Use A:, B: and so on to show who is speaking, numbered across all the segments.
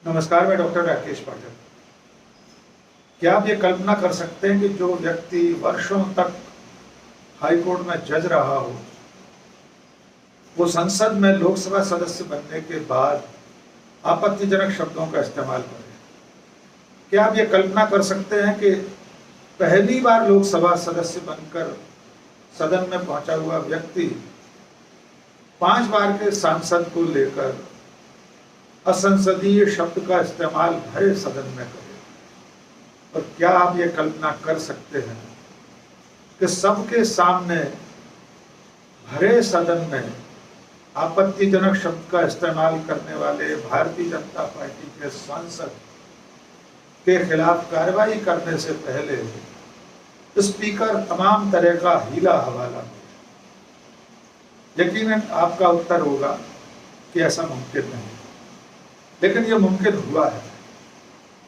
A: नमस्कार, मैं डॉक्टर राकेश पाठक। क्या आप ये कल्पना कर सकते हैं कि जो व्यक्ति वर्षों तक हाईकोर्ट में जज रहा हो, वो संसद में लोकसभा सदस्य बनने के बाद आपत्तिजनक शब्दों का इस्तेमाल करे? क्या आप ये कल्पना कर सकते हैं कि पहली बार लोकसभा सदस्य बनकर सदन में पहुंचा हुआ व्यक्ति 5 बार के सांसद को लेकर असंसदीय शब्द का इस्तेमाल भरे सदन में करे? और क्या आप ये कल्पना कर सकते हैं कि सबके सामने भरे सदन में आपत्तिजनक शब्द का इस्तेमाल करने वाले भारतीय जनता पार्टी के सांसद के खिलाफ कार्रवाई करने से पहले स्पीकर तमाम तरह का हीला हवाला करे? यकीनन आपका उत्तर होगा कि ऐसा मुमकिन नहीं, लेकिन यह मुमकिन हुआ है।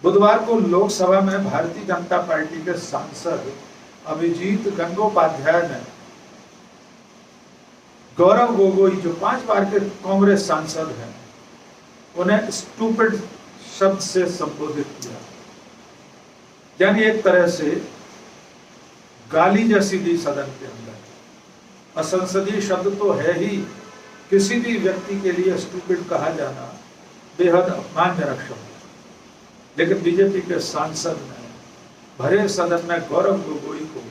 A: बुधवार को लोकसभा में भारतीय जनता पार्टी के सांसद अभिजीत गंगोपाध्याय ने गौरव गोगोई, जो 5 बार के कांग्रेस सांसद हैं, उन्हें स्टूपिड शब्द से संबोधित किया। यानी एक तरह से गाली जैसी दी सदन के अंदर। असंसदीय शब्द तो है ही, किसी भी व्यक्ति के लिए स्टूपिड कहा जाना बेहद अपमानजनक शब्द, लेकिन बीजेपी के सांसद ने भरे सदन में गौरव गोगोई को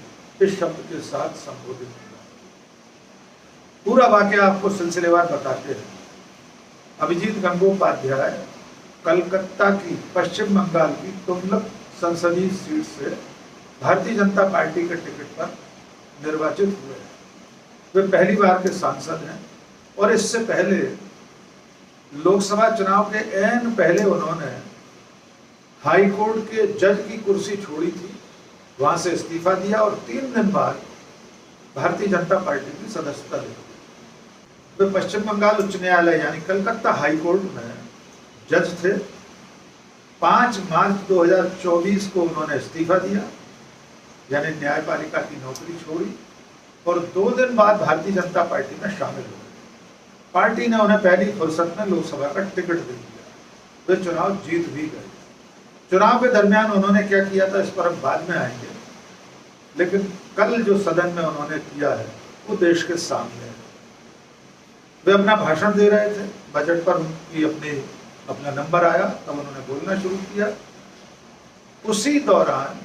A: इस शब्द के साथ संबोधित किया। पूरा वाकया आपको सिलसिलेवार बताते हैं। अभिजीत गंगोपाध्याय कलकत्ता की पश्चिम बंगाल की तुगलक संसदीय सीट से भारतीय जनता पार्टी के टिकट पर निर्वाचित हुए हैं। वे पहली बार के सांसद हैं और इससे पहले लोकसभा चुनाव के ऐन पहले उन्होंने हाई कोर्ट के जज की कुर्सी छोड़ी थी, वहां से इस्तीफा दिया और 3 दिन बाद भारतीय जनता पार्टी की सदस्यता ली। वे पश्चिम बंगाल उच्च न्यायालय यानी कलकत्ता हाई कोर्ट में जज थे। 5 मार्च 2024 को उन्होंने इस्तीफा दिया, यानी न्यायपालिका की नौकरी छोड़ी और 2 दिन बाद भारतीय जनता पार्टी में शामिल हुए। पार्टी ने उन्हें पहली फुर्सत में लोकसभा का टिकट दे दिया। वे चुनाव जीत भी गए। चुनाव के दरमियान उन्होंने क्या किया था, इस पर हम बाद में आएंगे, लेकिन कल जो सदन में उन्होंने किया है वो देश के सामने है। वे अपना भाषण दे रहे थे, बजट पर उनकी अपना नंबर आया, तब उन्होंने बोलना शुरू किया। उसी दौरान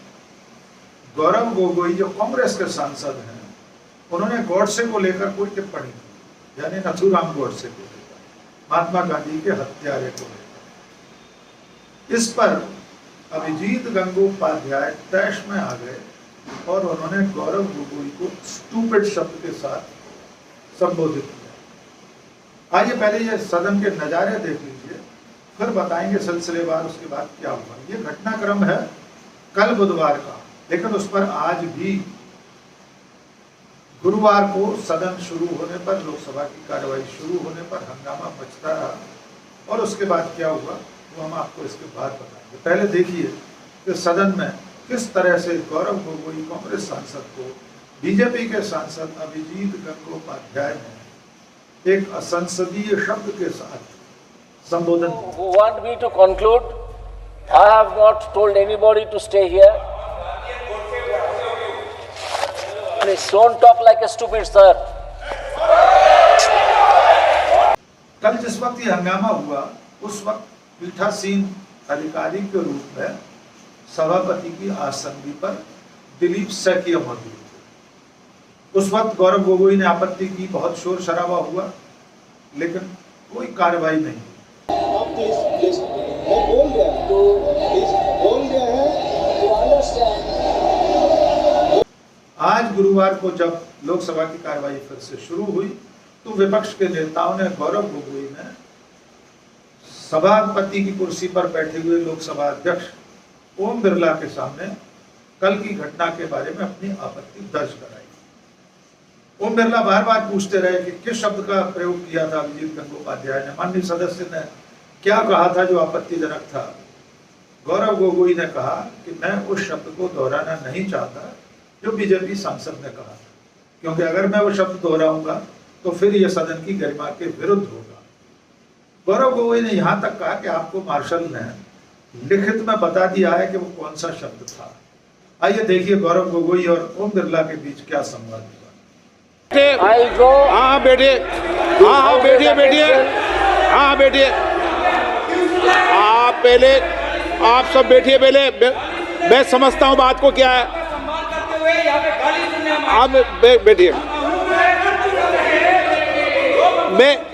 A: गौरव गोगोई, जो कांग्रेस के सांसद हैं, उन्होंने गॉडसे को लेकर कोई टिप्पणी की, यानी नथुराम गॉडसे को लेकर, महात्मा गांधी के हत्यारे को लेकर। इस पर अभिजीत गंगोपाध्याय तैश में आ गए और उन्होंने गौरव गोगोई को स्टूपिड शब्द के साथ संबोधित किया। आइए पहले ये सदन के नजारे देख लीजिए, फिर बताएंगे सिलसिलेवार उसके बाद क्या हुआ। ये घटनाक्रम है कल बुधवार का, लेकिन उस पर आज भी गुरुवार को सदन शुरू होने पर, लोकसभा की कार्रवाई शुरू होने पर हंगामा मचता रहा। और उसके बाद क्या हुआ वो हम आपको इसके बाद बताएंगे। पहले देखिए कि सदन में किस तरह से गौरव गोगोई कांग्रेस सांसद को बीजेपी के सांसद अभिजीत गंगोपाध्याय ने एक असंसदीय शब्द के साथ संबोधन किया।
B: Who want me to conclude? I have not told anybody to stay here. Please don't talk like a stupid, sir.
A: कल जिस वक्त ये हंगामा हुआ, उस वक्त पीठासीन अधिकारी के रूप में सभापति की आसंदी पर दिलीप सैकिया मौजूद थे। उस वक्त गौरव गोगोई ने आपत्ति की, बहुत शोर शराबा हुआ, लेकिन कोई कार्रवाई नहीं। आज गुरुवार को जब लोकसभा की कार्रवाई फिर से शुरू हुई, तो विपक्ष के नेताओं ने गौरव गोगोई ने सभापति की कुर्सी पर बैठे हुए लोकसभा अध्यक्ष ओम बिरला के सामने कल की घटना के बारे में अपनी आपत्ति दर्ज कराई। ओम बिरला बार बार पूछते रहे कि किस शब्द का प्रयोग किया था अभिजीत गंगोपाध्याय ने, माननीय सदस्य ने क्या कहा था जो आपत्तिजनक था। गौरव गोगोई ने कहा कि मैं उस शब्द को दोहराना नहीं चाहता जो बीजेपी सांसद ने कहा था, क्योंकि अगर मैं वो शब्द दोहराऊंगा तो फिर यह सदन की गरिमा के विरुद्ध होगा। गौरव गोगोई ने यहां तक कहा कि आपको मार्शल ने लिखित में बता दिया है कि वो कौन सा शब्द था। आइए देखिए गौरव गोगोई और ओम बिरला के बीच क्या संवाद हुआ।
B: I'll go.
C: हाँ बैठिए, हाँ बैठिए बैठिए, हाँ बैठिए। आप पहले, आप सब बैठिए पहले। मैं समझता हूँ बात को क्या है। आप बैठिए।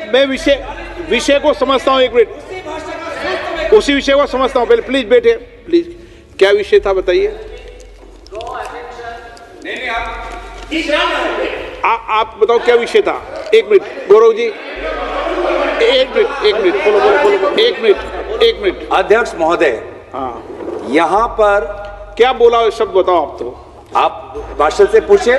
C: मैं विषय को समझता हूँ। एक मिनट, उसी विषय को समझता हूँ। पहले प्लीज बैठिए, प्लीज। क्या विषय था बताइए। आप बताओ क्या विषय था। एक मिनट गौरव जी, एक मिनट बोलो, एक मिनट।
D: अध्यक्ष महोदय,
C: हाँ,
D: यहाँ पर
C: क्या बोला शब्द बताओ। आप तो
D: आप मार्शल से पूछे,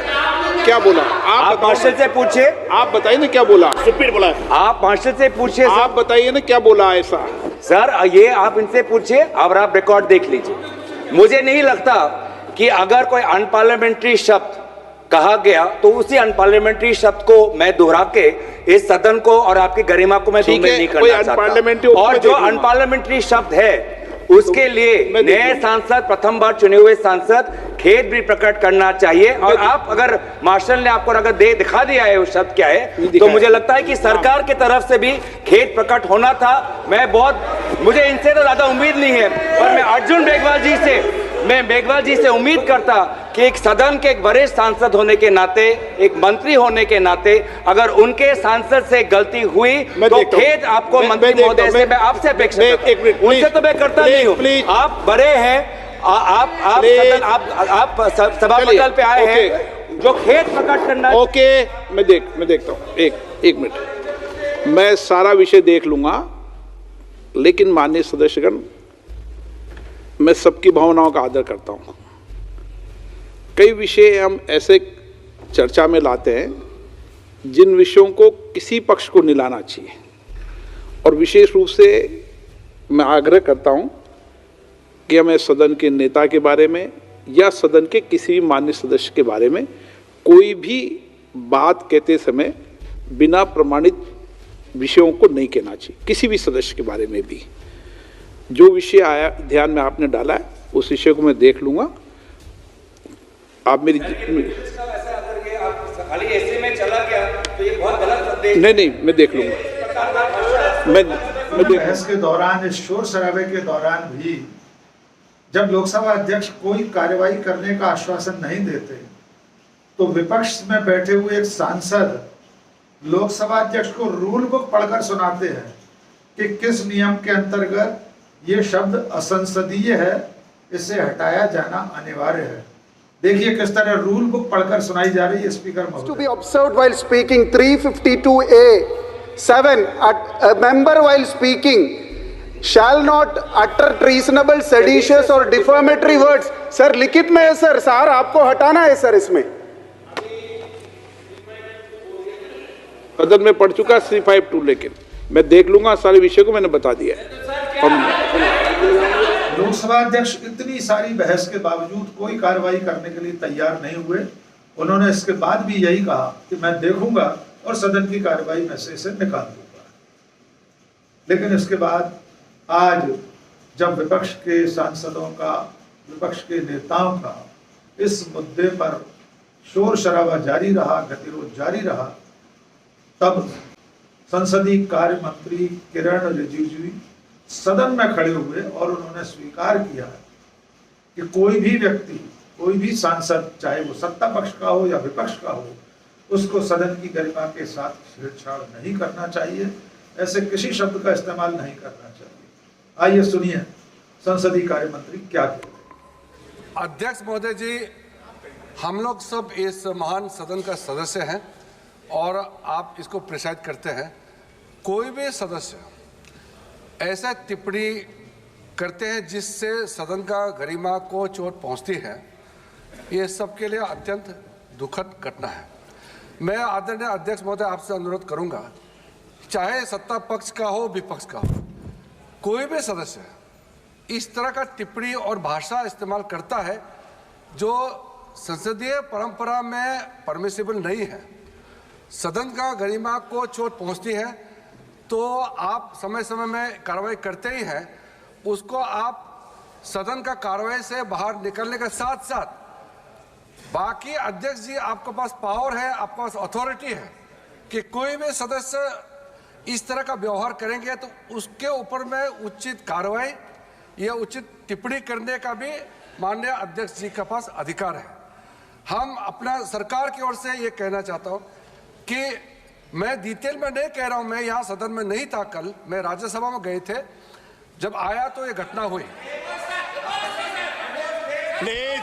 C: क्या बोला
D: आप
C: बताओ
D: मार्शल से पूछे,
C: आप बताइए ना क्या बोला। सुप्रीम बोला,
D: आप मार्शल से पूछे।
C: आप बताइए ना क्या बोला ऐसा।
D: सर ये आप इनसे पूछिए और आप रिकॉर्ड देख लीजिए। मुझे नहीं लगता कि अगर कोई अनपार्लियामेंट्री शब्द कहा गया तो उसी अनपार्लियामेंट्री शब्द को मैं दोहरा के इस सदन को और आपकी गरिमा को मैं धूमिल नहीं करना चाहता। और जो अनपार्लियामेंट्री शब्द है उसके लिए नए सांसद, प्रथम बार चुने हुए सांसद खेद भी प्रकट करना चाहिए। और आप अगर मार्शल ने आपको अगर दिखा दिया है वो शब्द क्या है, तो मुझे लगता है कि सरकार की तरफ से भी खेद प्रकट होना था। मुझे इनसे तो ज्यादा उम्मीद नहीं है, पर मैं अर्जुन मेघवाल जी से उम्मीद करता कि एक सदन के एक वरिष्ठ सांसद होने के नाते, एक मंत्री होने के नाते, अगर उनके सांसद से गलती हुई तो खेद आपको मंत्री महोदय से मैं आपसे अपेक्षा उनसे तो मैं करता नहीं हूँ। आप बड़े हैं, आप सभा मंडल पे आए हैं, जो खेद प्रकट करना।
C: ओके, मैं देखता हूँ। एक मिनट, मैं सारा विषय देख लूंगा, लेकिन माननीय सदस्यगण, मैं सबकी भावनाओं का आदर करता हूं। कई विषय हम ऐसे चर्चा में लाते हैं जिन विषयों को किसी पक्ष को नहीं लाना चाहिए, और विशेष रूप से मैं आग्रह करता हूं कि हमें सदन के नेता के बारे में या सदन के किसी भी मान्य सदस्य के बारे में कोई भी बात कहते समय बिना प्रमाणित विषयों को नहीं कहना चाहिए। किसी भी सदस्य के बारे में भी जो विषय आया ध्यान में आपने डाला है उस विषय को मैं देख लूंगा। आप मेरी
D: खाली ऐसे में चला गया तो ये बहुत गलत संदेश।
C: नहीं, मैं देख लूंगा। मैं
A: बहस के दौरान, इस शोर शराबे के दौरान भी जब लोकसभा अध्यक्ष कोई कार्रवाई करने का आश्वासन नहीं देते तो विपक्ष में बैठे हुए एक सांसद लोकसभा अध्यक्ष को रूल बुक पढ़कर सुनाते हैं कि किस नियम के अंतर्गत ये शब्द असंसदीय है, इसे हटाया जाना अनिवार्य है। देखिए किस तरह रूल बुक पढ़कर सुनाई जा रही है स्पीकर महोदय।
E: To be observed while speaking 352A(7) a member while speaking shall not utter treasonable, seditious or defamatory words। Sir लिखित में है सर आपको हटाना है सर। इसमें
C: सदन में पढ़ चुका 352, लेकिन मैं देख लूंगा सारे विषय को, मैंने बता दिया है।
A: लोकसभा अध्यक्ष इतनी सारी बहस के बावजूद कोई कार्रवाई करने के लिए तैयार नहीं हुए। उन्होंने इसके बाद भी यही कहा कि मैं देखूंगा और सदन की कार्रवाई में से इसे निकाल दूंगा। लेकिन इसके बाद आज जब विपक्ष के सांसदों का, विपक्ष के नेताओं का इस मुद्दे पर शोर शराबा जारी रहा, गतिरोध जारी रहा, तब संसदीय कार्य मंत्री किरण रिजिजू सदन में खड़े हुए और उन्होंने स्वीकार किया कि कोई भी व्यक्ति, कोई भी सांसद, चाहे वो सत्ता पक्ष का हो या विपक्ष का हो, उसको सदन की गरिमा के साथ छेड़छाड़ नहीं करना चाहिए, ऐसे किसी शब्द का इस्तेमाल नहीं करना चाहिए। आइए सुनिए संसदीय कार्य मंत्री क्या कहते हैं।
F: अध्यक्ष महोदय जी, हम लोग सब इस महान सदन का सदस्य हैं और आप इसको प्रिसाइड करते हैं। कोई भी सदस्य ऐसा टिप्पणी करते हैं जिससे सदन का गरिमा को चोट पहुंचती है, ये सबके लिए अत्यंत दुखद घटना है। मैं आदरणीय अध्यक्ष महोदय आपसे अनुरोध करूंगा, चाहे सत्ता पक्ष का हो, विपक्ष का हो, कोई भी सदस्य इस तरह का टिप्पणी और भाषा इस्तेमाल करता है जो संसदीय परंपरा में परमिसिबल नहीं है, सदन का गरिमा को चोट पहुंचती है, तो आप समय समय में कार्रवाई करते ही हैं, उसको आप सदन का कार्रवाई से बाहर निकलने के साथ साथ बाकी अध्यक्ष जी आपके पास पावर है, आपके पास अथॉरिटी है कि कोई भी सदस्य इस तरह का व्यवहार करेंगे तो उसके ऊपर में उचित कार्रवाई या उचित टिप्पणी करने का भी माननीय अध्यक्ष जी के पास अधिकार है। हम अपना सरकार की ओर से ये कहना चाहता हूँ कि मैं डिटेल में नहीं कह रहा हूँ, मैं यहाँ सदन में नहीं था कल, मैं राज्यसभा में गए थे, जब आया तो ये घटना हुई।
C: प्लीज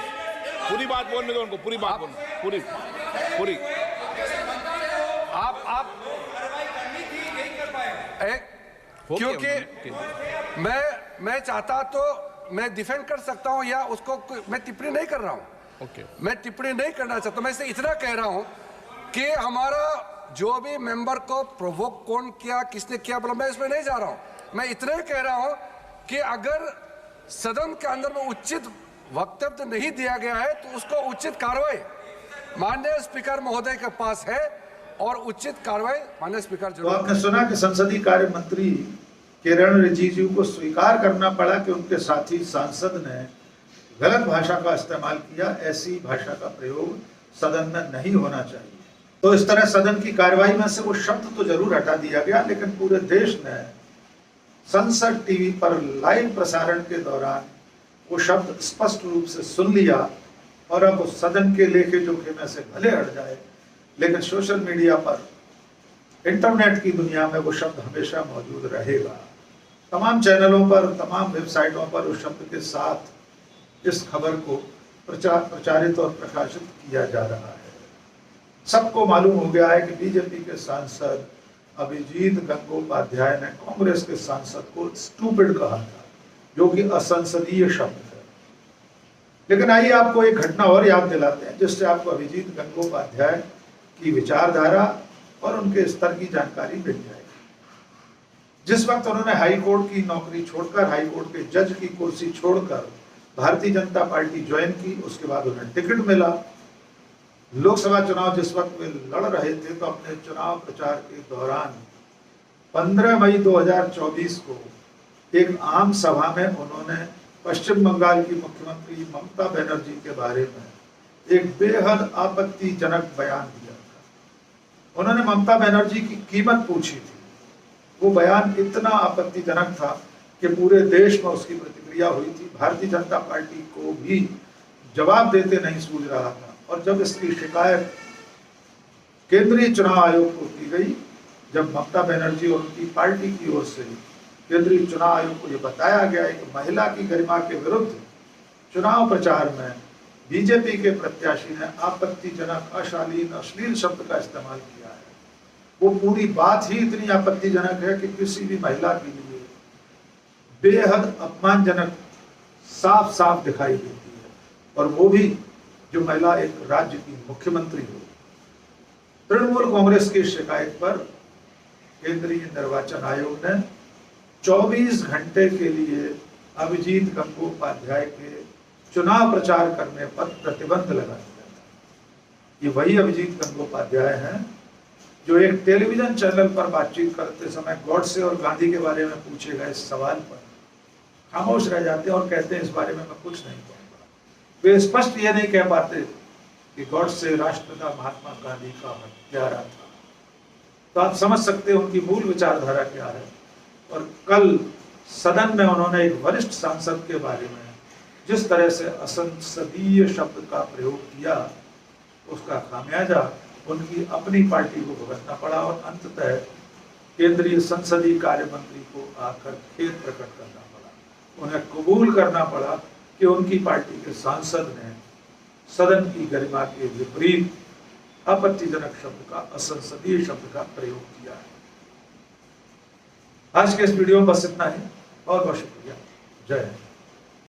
C: पूरी बात बोलने दो उनको, पूरी बात बोलने, पूरी
F: आप क्योंकि मैं चाहता तो मैं डिफेंड कर सकता हूं या उसको मैं टिप्पणी नहीं कर रहा हूं।
C: ओके।
F: मैं टिप्पणी नहीं करना चाहता, मैं इसे इतना कह रहा हूं कि हमारा जो भी मेंबर को प्रोवोक कौन किया, किसने किया, बोला, मैं इसमें नहीं जा रहा हूं। मैं इतना ही कह रहा हूं कि अगर सदन के अंदर में उचित वक्तव्य नहीं दिया गया है तो उसको उचित कार्रवाई माननीय स्पीकर महोदय के पास है और उचित कार्रवाई माननीय स्पीकर
A: तो आपने सुना कि संसदीय कार्य मंत्री किरण रिजिजू को स्वीकार करना पड़ा कि उनके साथी सांसद ने गलत भाषा का इस्तेमाल किया। ऐसी भाषा का प्रयोग सदन में नहीं होना चाहिए। तो इस तरह सदन की कार्यवाही में से वो शब्द तो जरूर हटा दिया गया, लेकिन पूरे देश ने संसद टीवी पर लाइव प्रसारण के दौरान वो शब्द स्पष्ट रूप से सुन लिया और अब उस सदन के लेखे जोखे में से भले हट जाए, लेकिन सोशल मीडिया पर, इंटरनेट की दुनिया में वो शब्द हमेशा मौजूद रहेगा। तमाम चैनलों पर, तमाम वेबसाइटों पर उस शब्द के साथ इस खबर को प्रचारित और प्रकाशित किया जा रहा है। सबको मालूम हो गया है कि बीजेपी के सांसद अभिजीत गंगोपाध्याय ने कांग्रेस के सांसद को स्टूपिड कहा था, जो कि असंसदीय शब्द है। लेकिन आइए आपको एक घटना और याद दिलाते हैं जिससे आपको अभिजीत गंगोपाध्याय की विचारधारा और उनके स्तर की जानकारी मिल जाएगी। जिस वक्त उन्होंने हाई कोर्ट की नौकरी छोड़कर, हाई कोर्ट के जज की कुर्सी छोड़कर भारतीय जनता पार्टी ज्वाइन की, उसके बाद उन्हें टिकट मिला। लोकसभा चुनाव जिस वक्त वे लड़ रहे थे तो अपने चुनाव प्रचार के दौरान 15 मई 2024 को एक आम सभा में उन्होंने पश्चिम बंगाल की मुख्यमंत्री ममता बनर्जी के बारे में एक बेहद आपत्तिजनक बयान दिया था। उन्होंने ममता बनर्जी की कीमत पूछी थी। वो बयान इतना आपत्तिजनक था कि पूरे देश में उसकी प्रतिक्रिया हुई थी। भारतीय जनता पार्टी को भी जवाब देते नहीं सूझ रहा था। और जब इसकी शिकायत केंद्रीय चुनाव आयोग को की गई, जब ममता बनर्जी और उनकी पार्टी की ओर से केंद्रीय चुनाव आयोग को यह बताया गया है कि महिला की गरिमा के विरुद्ध चुनाव प्रचार में बीजेपी के प्रत्याशी ने आपत्तिजनक, अशालीन, अश्लील शब्द का इस्तेमाल किया है, वो पूरी बात ही इतनी आपत्तिजनक है कि किसी भी महिला के लिए बेहद अपमानजनक साफ साफ दिखाई देती है, और वो भी जो महिला एक राज्य की मुख्यमंत्री हो। तृणमूल कांग्रेस की शिकायत पर केंद्रीय निर्वाचन आयोग ने 24 घंटे के लिए अभिजीत गंगोपाध्याय के चुनाव प्रचार करने पर प्रतिबंध लगा दिया था। ये वही अभिजीत गंगोपाध्याय हैं जो एक टेलीविजन चैनल पर बातचीत करते समय गॉडसे और गांधी के बारे में पूछे गए सवाल पर खामोश रह जाते हैं और कहते हैं इस बारे में मैं कुछ नहीं कहूँगा। वे स्पष्ट ये नहीं कह पाते कि गॉडसे राष्ट्रपिता महात्मा गांधी का हत्यारा था। तो आप समझ सकते हैं उनकी मूल विचारधारा क्या है। और कल सदन में उन्होंने एक वरिष्ठ सांसद के बारे में जिस तरह से असंसदीय शब्द का प्रयोग किया, उसका खामियाजा उनकी अपनी पार्टी को भुगतना पड़ा और अंततः केंद्रीय संसदीय कार्य मंत्री को आकर खेद प्रकट करना पड़ा। उन्हें कबूल करना पड़ा कि उनकी पार्टी के सांसद ने सदन की गरिमा के विपरीत आपत्तिजनक शब्द का, असंसदीय शब्द का प्रयोग किया है। आज के इस वीडियो में बस इतना ही। बहुत बहुत शुक्रिया। जय हिंद।